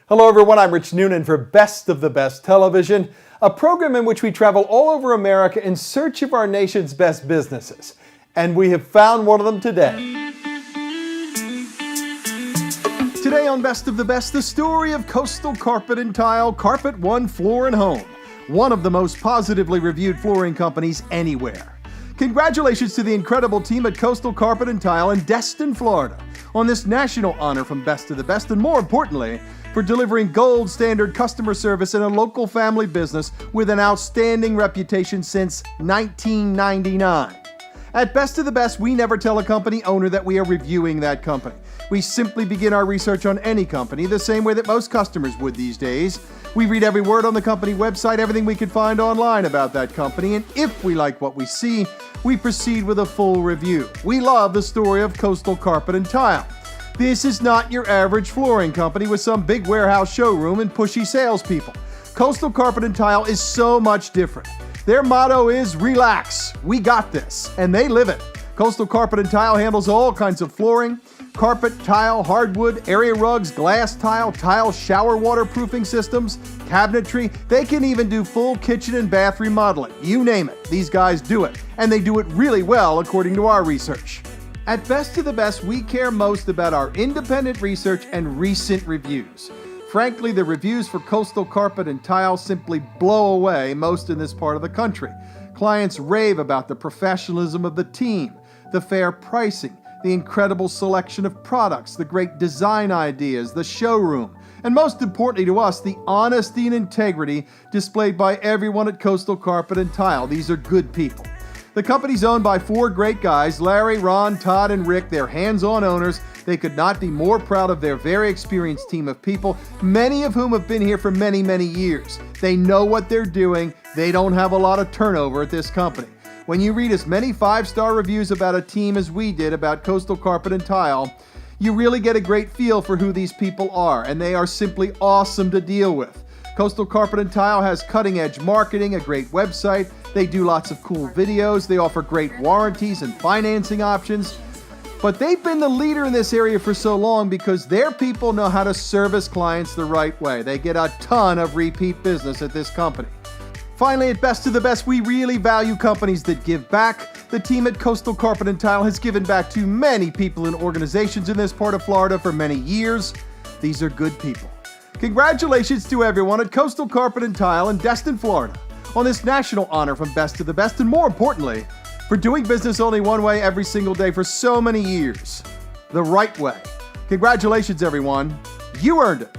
Hello everyone, I'm Rich Noonan for Best of the Best Television, a program in which we travel all over America in search of our nation's best businesses. And we have found one of them today. Today on Best of the Best, the story of Coastal Carpet and Tile, Carpet One Floor and Home, one of the most positively reviewed flooring companies anywhere. Congratulations to the incredible team at Coastal Carpet and Tile in Destin, Florida, on this national honor from Best of the Best, and more importantly, for delivering gold standard customer service in a local family business with an outstanding reputation since 1999. At Best of the Best, we never tell a company owner that we are reviewing that company. We simply begin our research on any company the same way that most customers would these days. We read every word on the company website, everything we can find online about that company, and if we like what we see, we proceed with a full review. We love the story of Coastal Carpet and Tile. This is not your average flooring company with some big warehouse showroom and pushy salespeople. Coastal Carpet and Tile is so much different. Their motto is relax, we got this, and they live it. Coastal Carpet and Tile handles all kinds of flooring, carpet, tile, hardwood, area rugs, glass tile shower waterproofing systems, cabinetry. They can even do full kitchen and bath remodeling. You name it, these guys do it, and they do it really well according to our research. At Best of the Best, we care most about our independent research and recent reviews. Frankly, the reviews for Coastal Carpet and Tile simply blow away most in this part of the country. Clients rave about the professionalism of the team, the fair pricing, the incredible selection of products, the great design ideas, the showroom, and most importantly to us, the honesty and integrity displayed by everyone at Coastal Carpet and Tile. These are good people. The company's owned by four great guys, Larry, Ron, Todd, and Rick. They're hands-on owners. They could not be more proud of their very experienced team of people, many of whom have been here for many, many years. They know what they're doing. They don't have a lot of turnover at this company. When you read as many 5-star reviews about a team as we did about Coastal Carpet and Tile, you really get a great feel for who these people are, and they are simply awesome to deal with. Coastal Carpet and Tile has cutting-edge marketing, a great website. They do lots of cool videos. They offer great warranties and financing options. But they've been the leader in this area for so long because their people know how to service clients the right way. They get a ton of repeat business at this company. Finally, at Best of the Best, we really value companies that give back. The team at Coastal Carpet and Tile has given back to many people and organizations in this part of Florida for many years. These are good people. Congratulations to everyone at Coastal Carpet and Tile in Destin, Florida, on this national honor from Best of the Best, and more importantly, for doing business only one way every single day for so many years, the right way. Congratulations, everyone. You earned it.